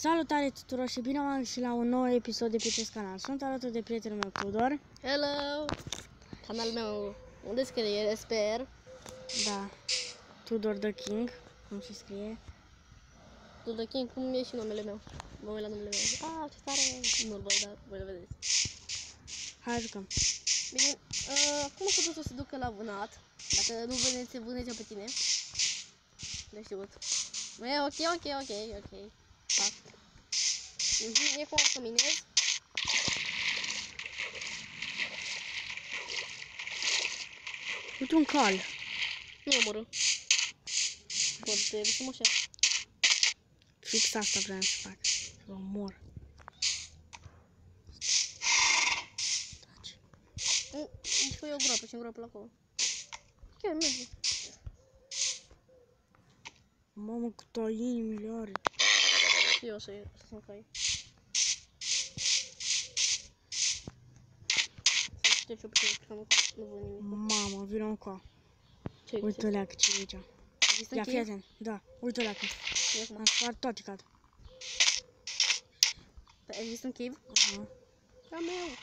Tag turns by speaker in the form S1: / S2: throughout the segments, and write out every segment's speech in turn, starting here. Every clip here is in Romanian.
S1: Salutare tuturor și bine v-am găsit la un nou episod de pe acest canal. Sunt alături de prietenul meu Tudor.
S2: Hello! Canalul meu unde scrie, sper.
S1: Da, Tudor the King, cum se scrie.
S2: Tudor King, cum e și numele meu. Mă uit la numele meu. Ah, ce tare! Nu-l văd, dar voi le vedeți.
S1: Hai jucăm.
S2: Bine, acum că totul se ducă la vânat. Dacă nu vâneți, vânezi-o pe tine. De știut. E ok. Fac. E cum o să minez.
S1: Uite un cal.
S2: Nu omorâ. Pot să mă șer.
S1: Fix asta vreau să fac. Să-l omor. Taci.
S2: Nici că e o groapă și-mi groapă la acolo. Chiar merge.
S1: Mamă, cât o inimile are.
S2: Și eu o să sunt cai. Să ștergi eu pe tine, că nu văd nimic.
S1: Mamă, vină încoa.
S2: Ce
S1: Uite-o leacă ce e aici. Ia, fii atent. Da, uite-o leacă. Am spart toate cad.
S2: Există un cave?
S1: Aha.
S2: Da, meu.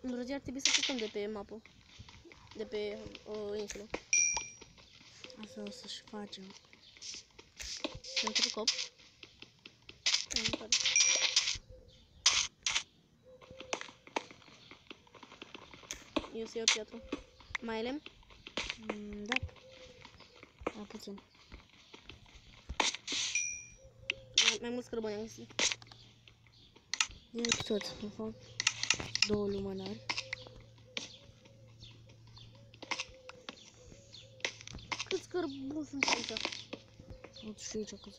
S2: Într-o zi ar trebui să plecăm de pe mapă. De pe insulă.
S1: Asta o să-și facem.
S2: Pentru cop. Eu să iau piatră. Mai lemn?
S1: Da. Mai puțin.
S2: Mai mulți cărbuni am găsit.
S1: Ia tot, îmi fac 2 lumânări.
S2: Câți cărbuni sunt aici?
S1: Uite și aici câți.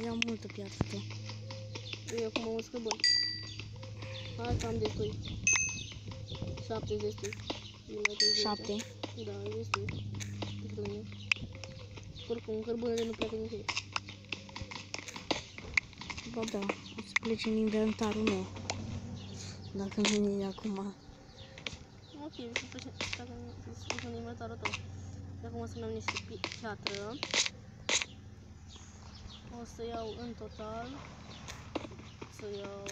S1: Ia multă piatră tu.
S2: Eu acum mulți cărbuni. Hai că am destui. 7 destui.
S1: 7.
S2: Da, e destul. Pentru mine. Oricum, cărbunele nu pleacă nicăieri.
S1: Ba da, o să plece în inventarul meu. Dacă nu e acum.
S2: Ok, să plece în inventarul tău. Și acum o să-mi iau niște piatră. O să iau în total. Să iau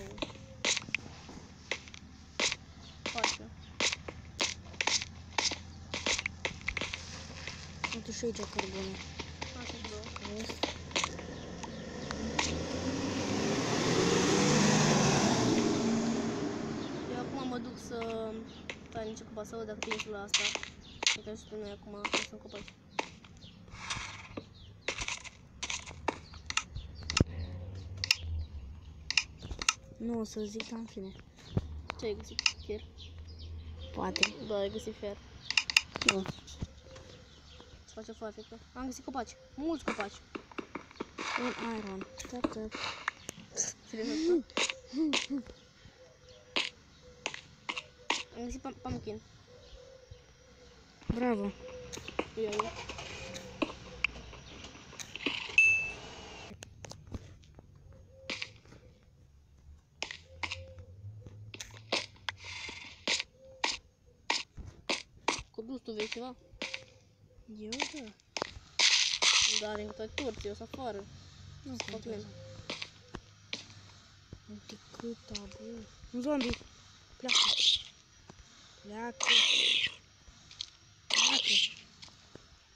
S2: 4.
S1: Uite și aici cărbune.
S2: Așa și 2.
S1: Vezi?
S2: Eu acum mă duc să tai niște copaci, să văd dacă pe insula asta. E ca și pe noi acum, că sunt copaci.
S1: Nu o să zic, dar în fine.
S2: Ce ai găsit? Fier?
S1: Poate.
S2: Da, ai găsit fier.
S1: Nu.
S2: Să face foaie. Am găsit copaci. Mulți copaci.
S1: Un iron. Tătă.
S2: Serios? Am găsit pumpkin.
S1: Bravo.
S2: Eu. Codus, tu vezi ceva?
S1: Eu da.
S2: Da, din toate torții, eu sunt afară.
S1: Nu
S2: fac
S1: contează. Uite cât abu. Un zombie. Pleacă. Pleacă.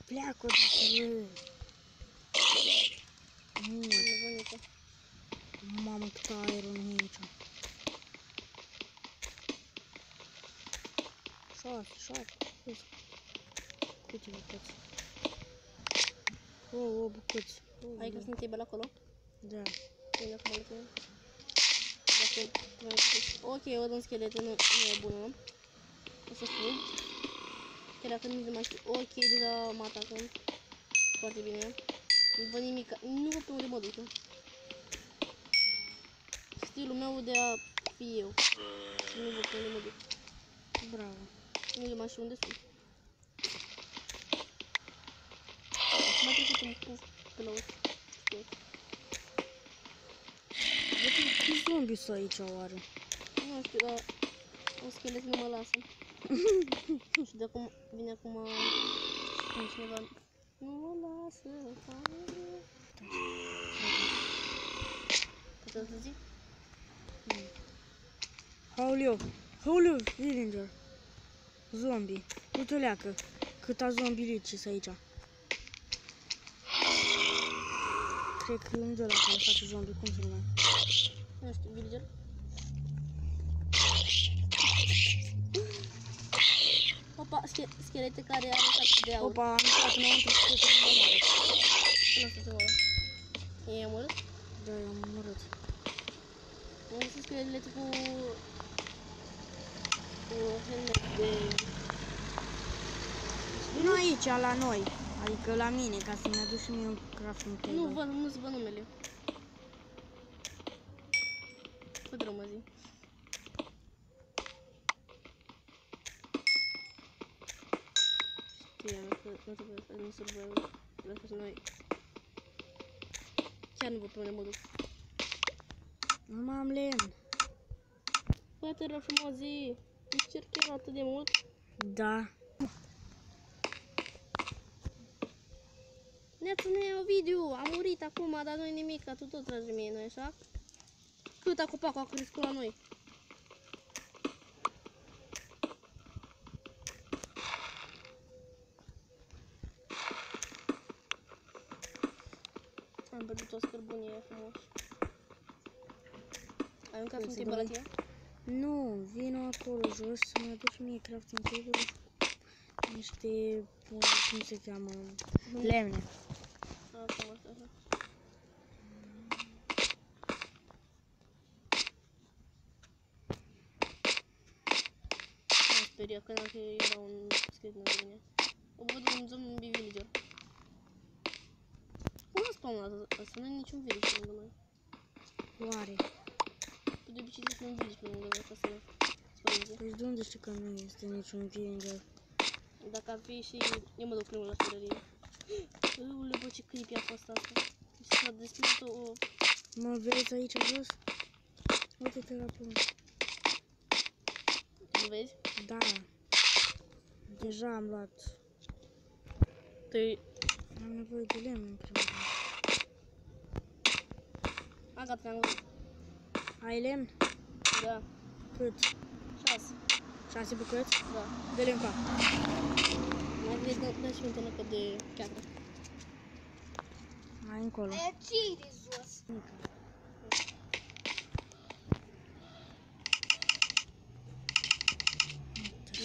S1: Pleacă dacă vrei.
S2: Nu văd nici.
S1: Mamă, cât aer în aici. 6. Câte bucăți? O bucăți.
S2: Ai că sunt table acolo?
S1: Da.
S2: Bine, acum le tine. Ok, văd un schelet, nu e bună. O să spun. Chiar dacă nici nu mai știu. Ok, deja mă atacă. Foarte bine. Nu văd nimic. Nu văd pe unde mă duc. Stilul meu de a fi eu. Nu văd pe unde mă duc.
S1: Bravo.
S2: Nu mai știu unde sunt. Mai trecut un puf pe la urmă.
S1: De ce zombie sunt aici oare?
S2: Nu știu, dar un schelet nu mă lasă. Și de acum vine acum spune cineva, nu mă lasă, puteți să zic?
S1: Aoleu, aoleu, villager. Zombie. Uite-o leacă. Câta zombilici aici. Cred că e un de ăla care face zombie, cum se numește?
S2: Nu știu, villager? Opa, schelete care are față de aur.
S1: Opa, am stat înăuntru și cred că nu mă omoară.
S2: Nu știu ce oară. E amărât?
S1: Da, i-am omorât.
S2: Am găsit schelete cu helmet de...
S1: Vino aici, la noi. Adică la mine, ca să-mi aduc și mie un crafting table.
S2: Nu se văd numele. Fă drumă zi. Știam că nu trebuie să nu survival. Trebuie să noi. Chiar nu văd pe unde mă duc.
S1: Nu mai am lemn.
S2: Bă, te rog frumos zi. Încerc chiar atât de mult.
S1: Da.
S2: Neața-ne Ovidiu, a murit acum, dar nu-i nimic, că tu tot tragi de mie, nu-i așa? Cât copacul a crescut la noi. Am pierdut toți cărbunii frumoși. Ai un crafting table la tine?
S1: Nu, vino acolo jos să-mi aduc și mie crafting table. Niște, cum se cheamă, lemne.
S2: Acum asta, așa. M-am speriat că era un schelet lângă mine. O văd un zombie villager. Cum a spawnat asta? Nu e niciun villager lângă noi.
S1: Oare?
S2: De obicei zic un villager lângă noi ca să spăringe.
S1: Păi de unde știi că nu este niciun villager?
S2: Dacă ar fi și... Eu mă duc primul la ferărie. Ule, bă, ce creepy a fost asta. S-a deschis o...
S1: Mă vezi aici jos? Uite-te la pământ.
S2: Nu vezi?
S1: Da. Deja am luat. Am nevoie de lemn în primul rând.
S2: A, gata, am văzut.
S1: Ai lemn?
S2: Da.
S1: Cât?
S2: 6.
S1: 6 bucăți?
S2: Da.
S1: Dă-le în cap.
S2: Mai vezi, dă și un tănăcă de piatră.
S1: Mai încolo.
S3: Ce-i de jos?
S2: Mă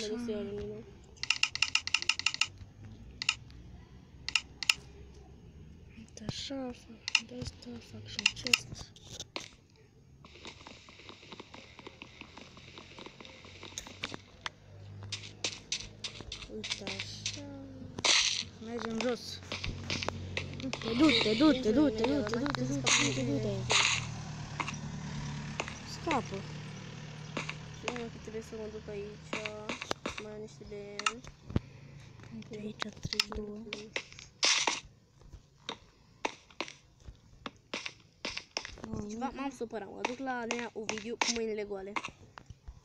S2: duc să iau lumină.
S1: Uite așa, fac de asta, fac și acest. Uite așa. Mergem jos. Du-te. Scapă.
S2: Nu că trebuie să mă duc aici. Mai am niște lemn.
S1: Uite aici 32.
S2: Ceva m-am supărat, mă duc la Nea Ovidiu cu mâinile goale.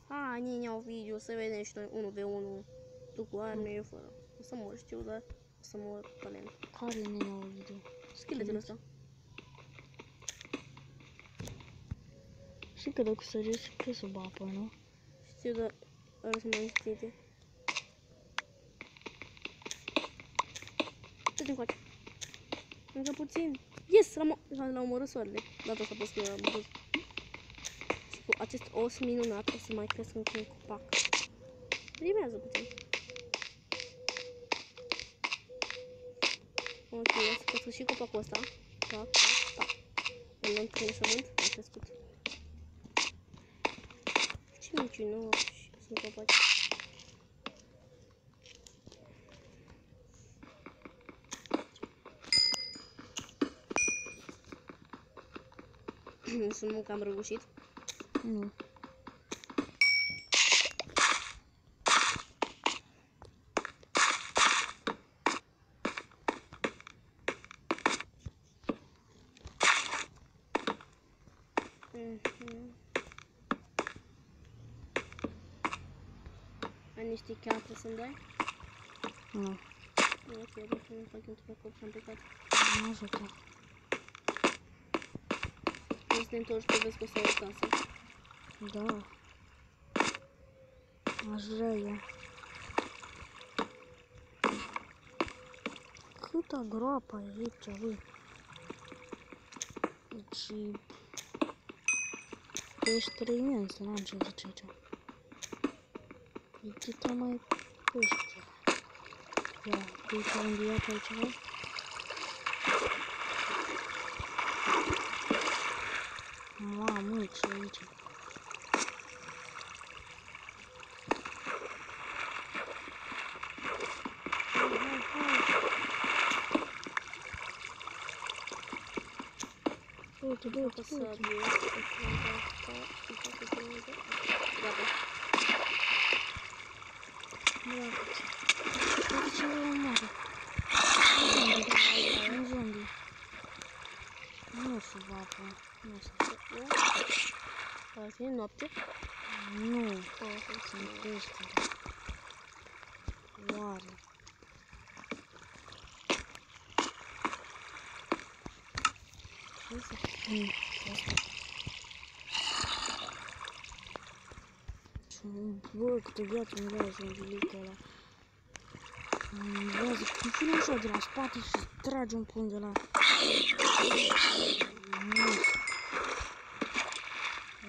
S2: A, Nea Ovidiu, să vedem și noi 1v1. Tu cu arme, eu fără. O să mor, știu, dar o să mor pe lemn.
S1: Care e nenea Ovidiu?
S2: Scheletul ăsta.
S1: Și că dacă sărești pe sub apă, nu?
S2: Știu, dar ăla sunt mai înstite. Dă-te încoace. Încă puțin. Yes, l-am omorât soarele. Data asta pot să l-am omorât. Și cu acest os minunat o să mai cresc încă un copac. Rimează puțin. Ok, o să cresc și copacul ăsta. Pac. Îl luăm cu înșământ, a crescut. Ce minciună, sunt copaci. Sunt cam răgușit.
S1: Nu.
S2: Mai nici știi chiar trebuie să-mi dai?
S1: Nu,
S2: Ok, atunci nu fac eu pe cop și am plecat.
S1: nu ajută.
S2: O să te întorci că vezi că o să ai o casă.
S1: Da. Aș vrea eu. Câtă groapă e aici, ui. Deci... peștere imens, n-am ce zice aici. E câtă mai pește. Ia, uite unde ia pe altceva. Mamă, ce e aici? Uite,
S2: Fac o
S1: uite,
S2: sabie.
S1: uite.
S2: O planta asta și fac o planta. Gata.
S1: Uite ce vă omoară. Un zombie. Nu știu, vapă. Nu știu.
S2: A fi noapte?
S1: Nu,
S2: O,
S1: sunt peșteri. Oare. Ce să pun asta? Bă, câtă viață îmi dau zombilicul ăla. Îmi vrează, cum vine așa de la spate și trage un pun de la... Nu.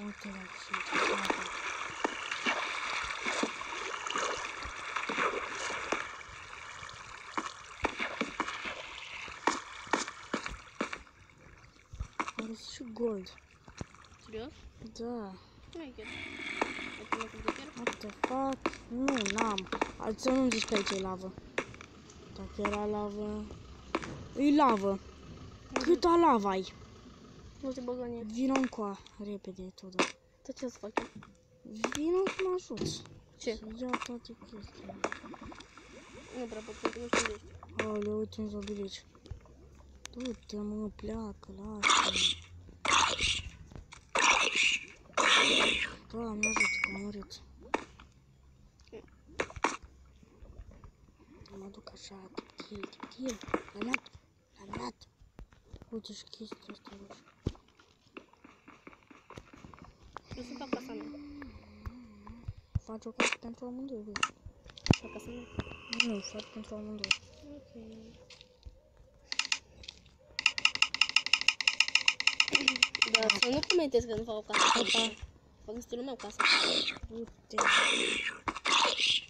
S1: Uite la ce toată. Are și gold.
S2: serios?
S1: Da.
S2: Nu e chiar. Ai până cu chiar?
S1: What the fuck? Nu, n-am. Să nu zici că aici e lavă. Dacă era lavă... E lavă. Câta lavă ai?
S2: Nu te băga în ea.
S1: Vino încoa, repede, tot.
S2: Tot ce să fac eu?
S1: Vino să mă ajuți.
S2: Ce?
S1: Să iau toate chestiile.
S2: Nu prea pot, pentru că nu știu unde ești.
S1: Aoleu, uite un zombilici. Du-te, mă, pleacă, lasă-mă. Doamne, ajută că am murit. Mă duc așa, tiptil. L-am luat. Uite și chestia asta roșie.
S2: Eu să fac casa mea.
S1: Faci o casă pentru amândoi, băi.
S2: Fac casa mea.
S1: Nu, faci pentru amândoi.
S2: Ok. Dar să nu comentezi că nu fac o casă.
S1: Opa.
S2: Fac în stilul meu casă.
S1: Uite.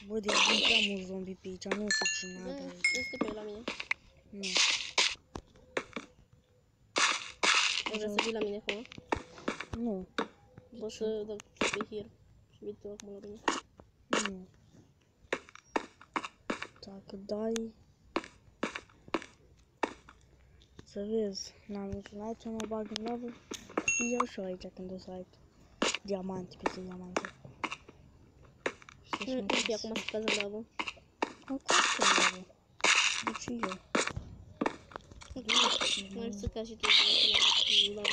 S1: Bă, de vin prea mulți zombi pe aici, nu știu cine
S2: Da,
S1: are aici.
S2: este pe la mine.
S1: Nu.
S2: Ai vrea să vii la mine acum?
S1: Nu.
S2: Pot să dau pe here și vii tu acum la mine.
S1: Nu. Dacă dai... Să vezi, n-am niciodată să mă bag în lavă. Iau și eu aici când o să ai diamante, peste diamante.
S2: Nu știi acum să cazi în lavă.
S1: Am casă în lavă. Deci eu.
S2: Mai să cazi și tu în lavă.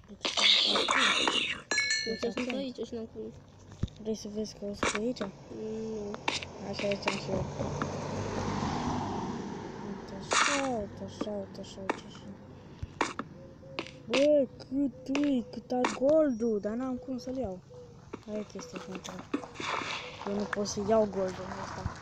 S1: Deci am casă.
S2: Nu ți-a sunt aici și n-am cum.
S1: Vrei să vezi că o să fie aici?
S2: Nu.
S1: Așa ziceam și eu. Uite așa, uite așa. Bă, cât goldul, dar n-am cum să-l iau. Aia e chestia cu intră. Eu nu pot să iau goldul ăsta.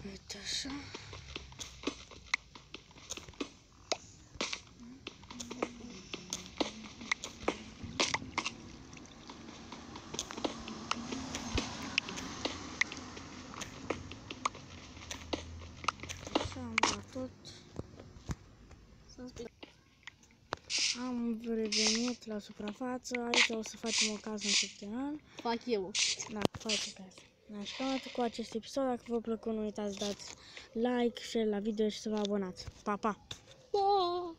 S1: Uite așa. Așa am luat tot.
S2: Să-mi spui.
S1: Am venit la suprafață. Aici o să facem o casă în subteran.
S2: Fac eu.
S1: Da, faci o casă. Și cam atât cu acest episod. Dacă v-a plăcut, nu uitați să dați like, share la video și să vă abonați. Pa, pa!
S2: Pa!